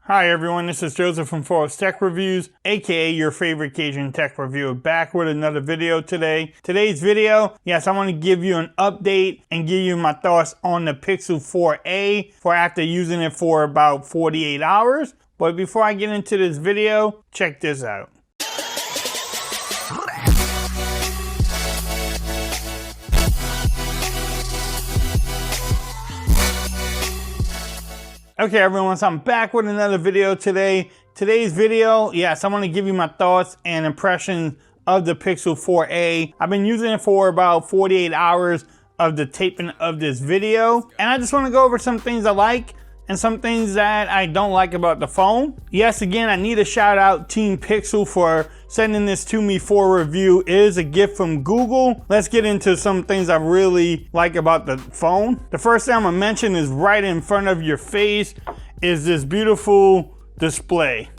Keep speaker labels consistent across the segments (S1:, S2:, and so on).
S1: Hi everyone, this is Joseph from 4a Tech Reviews, aka your favorite Cajun tech reviewer, back with another video today. Today's video, yes, I want to give you an update and give you my thoughts on the Pixel 4a for after using it for about 48 hours. But before I get into this video, check this out. Okay everyone, so I'm back with another video today. Today's video, yes, I want to give you my thoughts and impressions of the Pixel 4a. I've been using it for about 48 hours of the taping of this video, and I just want to go over some things I like and some things that I don't like about the phone. Yes, again, I need to shout out Team Pixel for sending this to me for review. It is a gift from Google. Let's get into some things I really like about the phone. The first thing I'm gonna mention is right in front of your face is this beautiful display.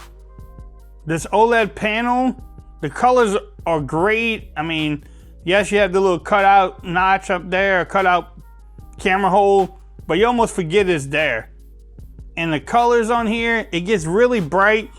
S1: This OLED panel, the colors are great. I mean, yes, you have the little cutout notch up there, cutout camera hole, but you almost forget it's there. And the colors on here, it gets really bright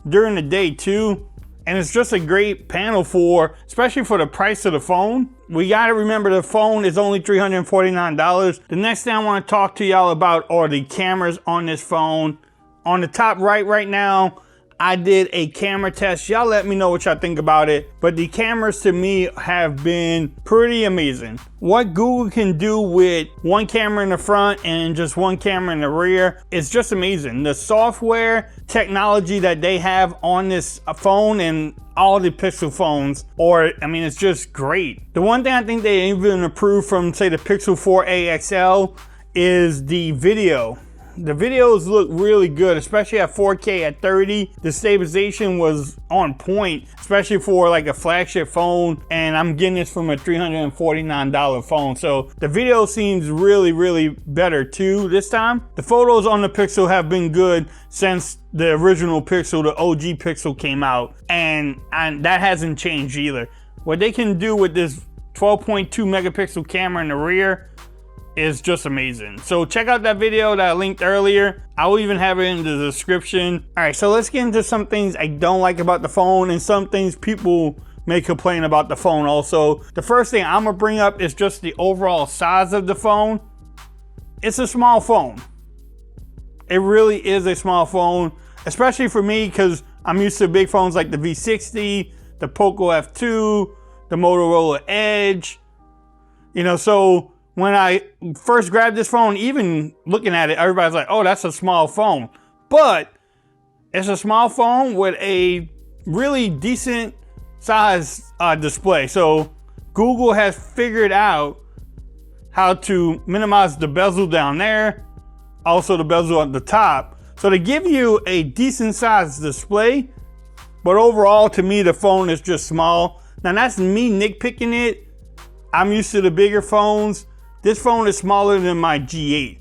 S1: during the day too. And it's just a great panel for, especially for the price of the phone. We gotta remember the phone is only $349. The next thing I wanna talk to y'all about are the cameras on this phone. On the top right now, I did a camera test. Y'all let me know what y'all think about it. But the cameras to me have been pretty amazing. What Google can do with one camera in the front and just one camera in the rear is just amazing. The software technology that they have on this phone and all the Pixel phones, it's just great. The one thing I think they even improved from, say, the Pixel 4a XL is the video. The videos look really good, especially at 4K at 30. The stabilization was on point, especially for like a flagship phone. And I'm getting this from a $349 phone. So the video seems really better too this time. The photos on the Pixel have been good since the original Pixel, the OG Pixel came out. And that hasn't changed either. What they can do with this 12.2 megapixel camera in the rear is just amazing. So check out that video that I linked earlier. I will even have it in the description. All right, so let's get into some things I don't like about the phone and some things people may complain about the phone also. The first thing I'm gonna bring up is just the overall size of the phone. It's a small phone. It really is a small phone, especially for me because I'm used to big phones like the V60, the Poco F2, the Motorola Edge. So when I first grabbed this phone, even looking at it, everybody's like, oh, that's a small phone. But it's a small phone with a really decent size display. So Google has figured out how to minimize the bezel down there, also the bezel at the top. So they give you a decent sized display, but overall to me, the phone is just small. Now that's me nitpicking it. I'm used to the bigger phones. This phone is smaller than my G8,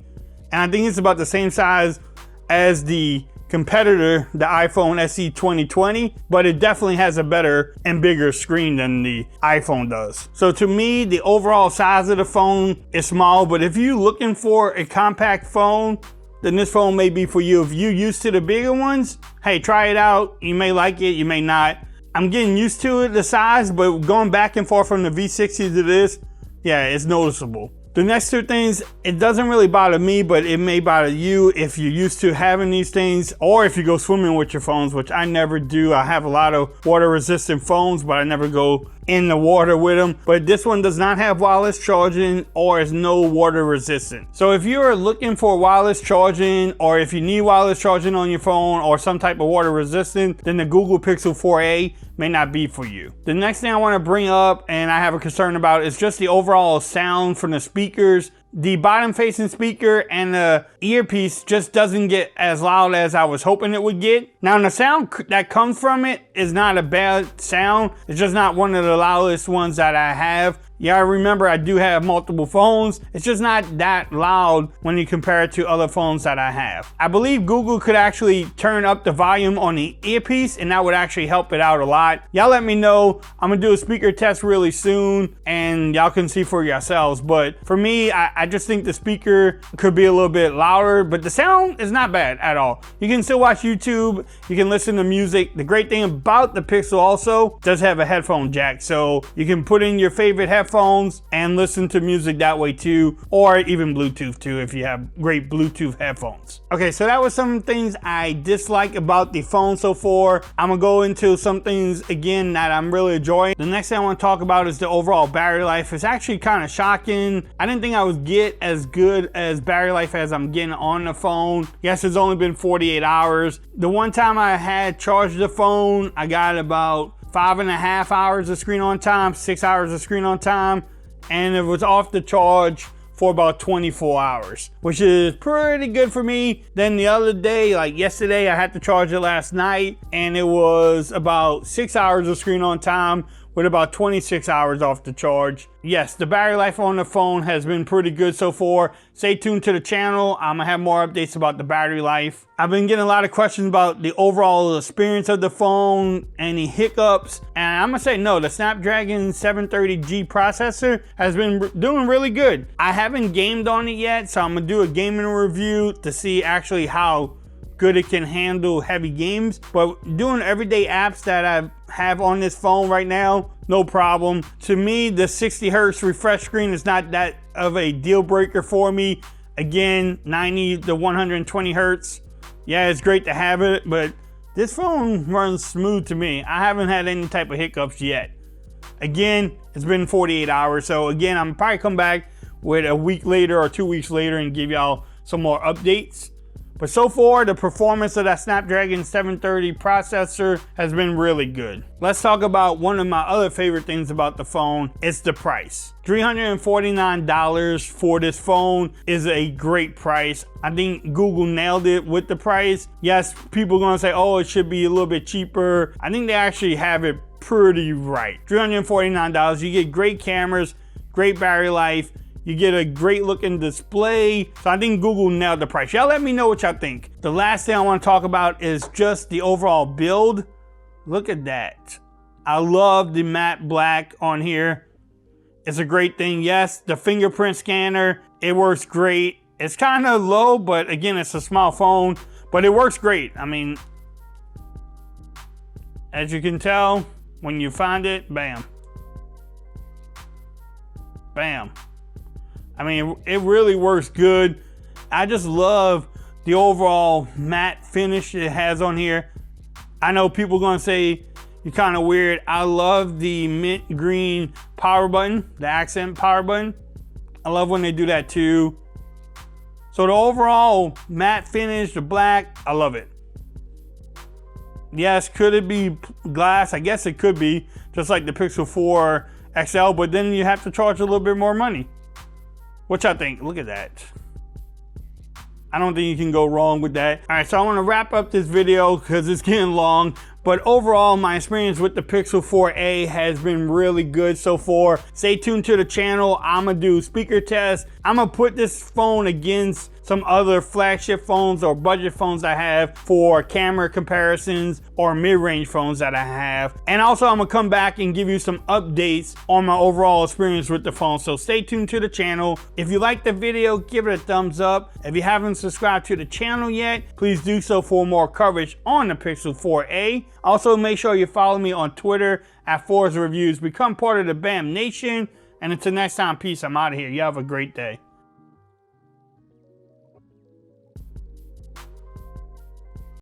S1: and I think it's about the same size as the competitor, the iPhone SE 2020, but it definitely has a better and bigger screen than the iPhone does. So to me, the overall size of the phone is small, but if you're looking for a compact phone, then this phone may be for you. If you're used to the bigger ones, hey, try it out. You may like it, you may not. I'm getting used to it, the size, but going back and forth from the V60 to this, yeah, it's noticeable. The next two things, it doesn't really bother me, but it may bother you if you're used to having these things, or if you go swimming with your phones, which I never do. I have a lot of water resistant phones, but I never go in the water with them. But this one does not have wireless charging or is no water resistant. So if you're looking for wireless charging, or if you need wireless charging on your phone or some type of water resistant, then the Google Pixel 4a may not be for you. The next thing I want to bring up and I have a concern about is just the overall sound from the speakers. The bottom facing speaker and the earpiece just doesn't get as loud as I was hoping it would get. Now the sound that comes from it is not a bad sound. It's just not one of the loudest ones that I have. Yeah, I remember I do have multiple phones. It's just not that loud when you compare it to other phones that I have. I believe Google could actually turn up the volume on the earpiece, and that would actually help it out a lot. Y'all let me know. I'm gonna do a speaker test really soon, and y'all can see for yourselves. But for me, I just think the speaker could be a little bit louder, but the sound is not bad at all. You can still watch YouTube, you can listen to music. The great thing about the Pixel also does have a headphone jack, so you can put in your favorite headphones and listen to music that way too, or even Bluetooth too if you have great Bluetooth headphones. Okay, so that was some things I dislike about the phone so far. I'm gonna go into some things again that I'm really enjoying. The next thing I want to talk about is the overall battery life. It's actually kind of shocking. I didn't think I would get as good as battery life as I'm getting on the phone. Yes, it's only been 48 hours. The one time I had charged the phone, I got about 5.5 hours of screen on time, 6 hours of screen on time, and it was off the charge for about 24 hours, which is pretty good for me. Then the other day, like yesterday, I had to charge it last night, and it was about 6 hours of screen on time with about 26 hours off the charge. Yes, the battery life on the phone has been pretty good so far. Stay tuned to the channel. I'm gonna have more updates about the battery life. I've been getting a lot of questions about the overall experience of the phone, any hiccups, and I'm gonna say no, the Snapdragon 730G processor has been doing really good. I haven't gamed on it yet, so I'm gonna do a gaming review to see actually how good it can handle heavy games, but doing everyday apps that I have on this phone right now, no problem. To me, the 60 hertz refresh screen is not that of a deal breaker for me. Again, 90 to 120 hertz. Yeah, it's great to have it, but this phone runs smooth to me. I haven't had any type of hiccups yet. Again, it's been 48 hours, so again, I'm probably come back with a week later or 2 weeks later and give y'all some more updates. But so far, the performance of that Snapdragon 730 processor has been really good. Let's talk about one of my other favorite things about the phone. It's the price. $349 for this phone is a great price. I think Google nailed it with the price. Yes, people are gonna say, oh, it should be a little bit cheaper. I think they actually have it pretty right. $349, you get great cameras, great battery life, you get a great looking display. So I think Google nailed the price. Y'all let me know what y'all think. The last thing I want to talk about is just the overall build. Look at that. I love the matte black on here. It's a great thing. Yes, the fingerprint scanner, it works great. It's kind of low, but again, it's a small phone, but it works great. I mean, as you can tell, when you find it, bam. Bam. I mean, it really works good. I just love the overall matte finish it has on here. I know people are gonna say you're kind of weird. I love the mint green power button, the accent power button. I love when they do that too. So the overall matte finish, the black, I love it. Yes, could it be glass? I guess it could be, just like the Pixel 4 XL, but then you have to charge a little bit more money. What y'all think? Look at that. I don't think you can go wrong with that. All right, so I want to wrap up this video because it's getting long. But overall, my experience with the Pixel 4a has been really good so far. Stay tuned to the channel. I'm gonna do speaker tests. I'm gonna put this phone against some other flagship phones or budget phones I have for camera comparisons or mid-range phones that I have. And also I'm gonna come back and give you some updates on my overall experience with the phone. So stay tuned to the channel. If you like the video, give it a thumbs up. If you haven't subscribed to the channel yet, please do so for more coverage on the Pixel 4a. Also, make sure you follow me on Twitter at 4a-reviews. Become part of the BAM Nation. And until next time, peace. I'm out of here. You have a great day.